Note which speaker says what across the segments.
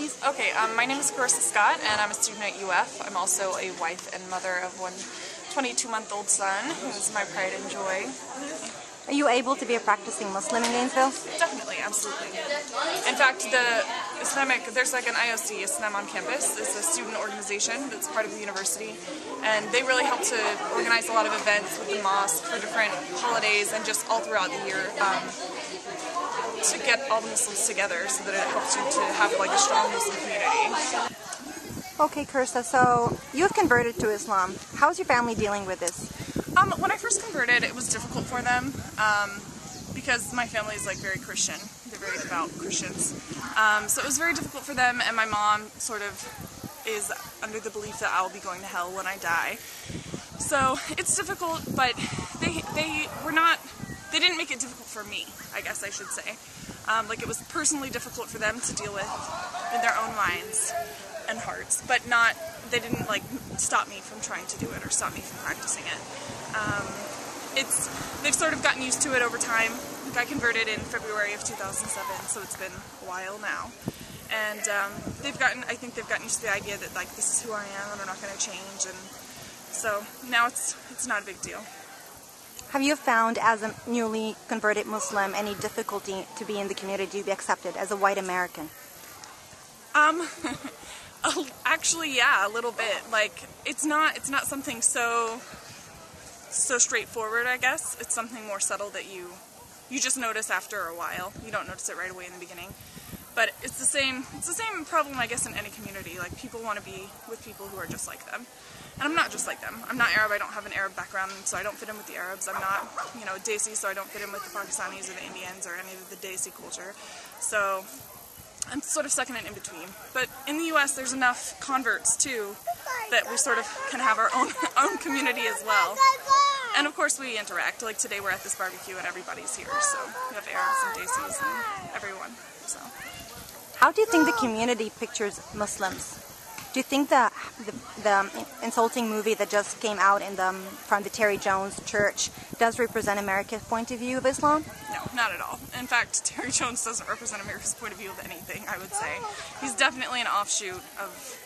Speaker 1: please?
Speaker 2: Okay, my name is Carissa Scott, and I'm a student at UF. I'm also a wife and mother of one 22-month-old son, who's my pride and joy.
Speaker 1: Are you able to be a practicing Muslim in Gainesville?
Speaker 2: Definitely, absolutely. In fact, there's like an IOC, Islam on Campus. It's a student organization that's part of the university, and they really help to organize a lot of events with the mosque for different holidays and just all throughout the year to get all the Muslims together so that it helps you to have like a strong Muslim community.
Speaker 1: Okay, Carissa, so you've converted to Islam. How's your family dealing with this?
Speaker 2: When I first converted, it was difficult for them because my family is like very Christian. They're very devout Christians. So it was very difficult for them, and my mom sort of is under the belief that I'll be going to hell when I die. So it's difficult, but they didn't make it difficult for me, I guess I should say. Like it was personally difficult for them to deal with in their own minds and hearts, but they didn't like stop me from trying to do it or stop me from practicing it. They've sort of gotten used to it over time. Like I converted in February of 2007, so it's been a while now. And I think they've gotten used to the idea that like this is who I am and I'm not going to change, and so now it's not a big deal.
Speaker 1: Have you found, as a newly converted Muslim, any difficulty to be in the community, to be accepted as a white American?
Speaker 2: Actually, yeah, a little bit. Like it's not something so straightforward, I guess. It's something more subtle that you just notice after a while. You don't notice it right away in the beginning. But it's the same problem, I guess, in any community. Like people want to be with people who are just like them. And I'm not just like them. I'm not Arab, I don't have an Arab background, so I don't fit in with the Arabs. I'm not, Desi, so I don't fit in with the Pakistanis or the Indians or any of the Desi culture. So I'm sort of stuck in between. But in the US, there's enough converts, too, that we sort of can have our own community as well. And of course we interact. Like today we're at this barbecue and everybody's here, so we have Arabs and Desis and everyone. So.
Speaker 1: How do you think the community pictures Muslims? Do you think the insulting movie that just came out from the Terry Jones Church does represent America's point of view of Islam?
Speaker 2: No, not at all. In fact, Terry Jones doesn't represent America's point of view of anything, I would say. He's definitely an offshoot of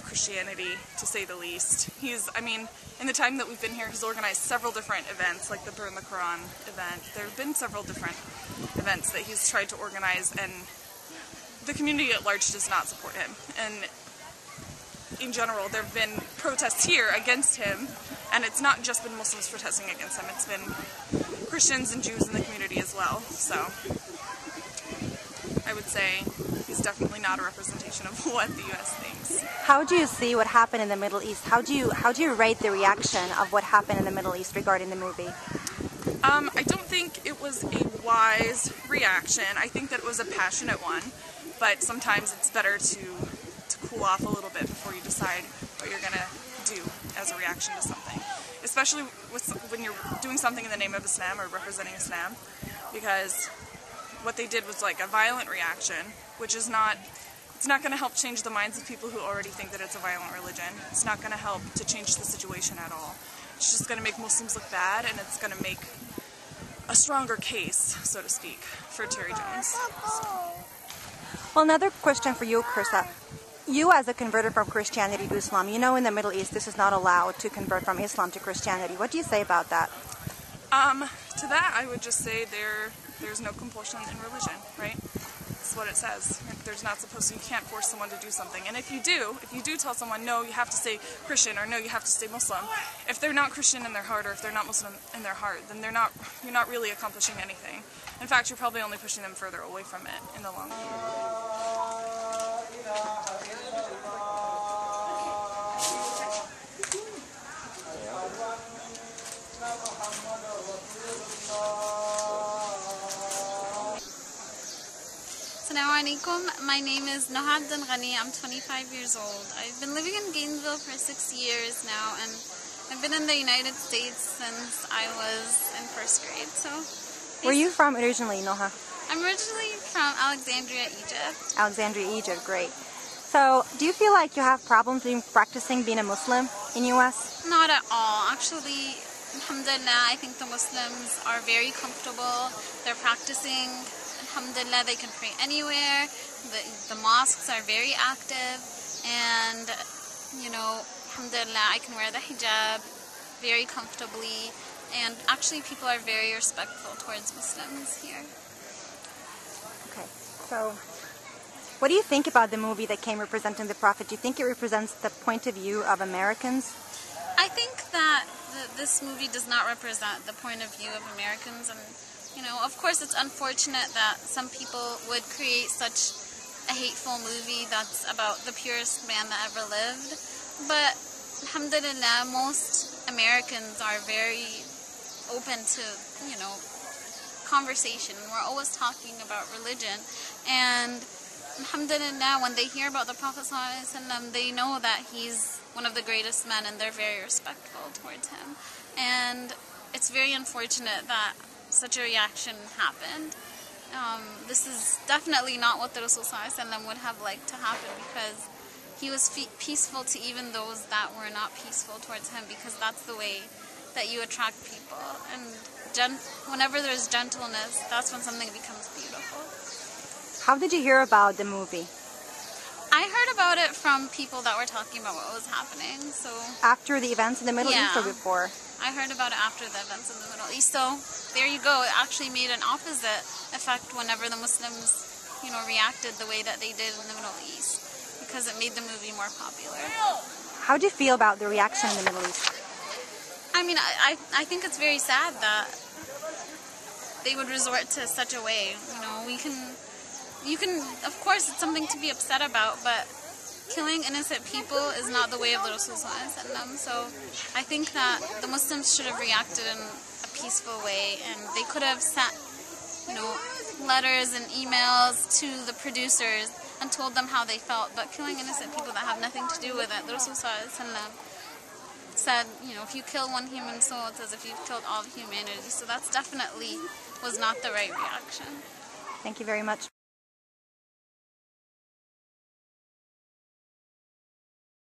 Speaker 2: Christianity, to say the least. In the time that we've been here, he's organized several different events, like the Burn the Quran event. There have been several different events that he's tried to organize, and the community at large does not support him. And in general, there have been protests here against him, and it's not just been Muslims protesting against him, it's been Christians and Jews in the community as well. So I would say he's definitely not a representation of what the US thinks.
Speaker 1: How do you see what happened in the Middle East? How do you rate the reaction of what happened in the Middle East regarding the movie?
Speaker 2: I don't think it was a wise reaction. I think that it was a passionate one, but sometimes it's better to cool off a little bit before you decide what you're going to do as a reaction to something. Especially when you're doing something in the name of Islam or representing Islam, because what they did was like a violent reaction, which is it's not going to help change the minds of people who already think that it's a violent religion. It's not going to help to change the situation at all. It's just going to make Muslims look bad, and it's going to make a stronger case, so to speak, for Terry Jones. So.
Speaker 1: Well, another question for you, Carissa. You, as a converter from Christianity to Islam, in the Middle East this is not allowed to convert from Islam to Christianity. What do you say about that?
Speaker 2: To that, I would just say there's no compulsion in religion, right? That's what it says. There's not supposed to, you can't force someone to do something. And if you do tell someone, no, you have to stay Christian, or no, you have to stay Muslim, if they're not Christian in their heart, or if they're not Muslim in their heart, then you're not really accomplishing anything. In fact, you're probably only pushing them further away from it in the long run.
Speaker 3: Assalamu alaikum. My name is Nohad Ghani. I'm 25 years old. I've been living in Gainesville for 6 years now, and I've been in the United States since I was in first grade. So,
Speaker 1: where are you from originally, Noha?
Speaker 3: I'm originally from Alexandria, Egypt.
Speaker 1: Alexandria, Egypt, great. So, do you feel like you have problems in practicing being a Muslim in US?
Speaker 3: Not at all. Actually, alhamdulillah, I think the Muslims are very comfortable. They're practicing. Alhamdulillah, they can pray anywhere. The mosques are very active, and you know, alhamdulillah, I can wear the hijab very comfortably, and actually people are very respectful towards Muslims here.
Speaker 1: Okay, so what do you think about the movie that came representing the Prophet? Do you think it represents the point of view of Americans?
Speaker 3: I think that this movie does not represent the point of view of Americans, and you know, of course it's unfortunate that some people would create such a hateful movie that's about the purest man that ever lived, but alhamdulillah, most Americans are very open to, you know, conversation. We're always talking about religion, and alhamdulillah, when they hear about the Prophet ﷺ, they know that he's one of the greatest men, and they're very respectful towards him. And it's very unfortunate that such a reaction happened. This is definitely not what the Rasul ﷺ would have liked to happen, because he was peaceful to even those that were not peaceful towards him, because that's the way that you attract people. And whenever there's gentleness, that's when something becomes beautiful.
Speaker 1: How did you hear about the movie?
Speaker 3: I heard about it from people that were talking about what was happening. So
Speaker 1: after the events in the Middle East or before?
Speaker 3: I heard about it after the events in the Middle East. So there you go. It actually made an opposite effect whenever the Muslims, you know, reacted the way that they did in the Middle East, because it made the movie more popular.
Speaker 1: How do you feel about the reaction in the Middle East?
Speaker 3: I mean, I think it's very sad that they would resort to such a way. You know, you can, of course, it's something to be upset about, but killing innocent people is not the way of the Rasul ﷺ. So I think that the Muslims should have reacted in a peaceful way, and they could have sent, you know, letters and emails to the producers and told them how they felt. But killing innocent people that have nothing to do with it, the Rasul ﷺ said, you know, if you kill one human soul, it's as if you've killed all of humanity. So that's definitely was not the right reaction.
Speaker 1: Thank you very much.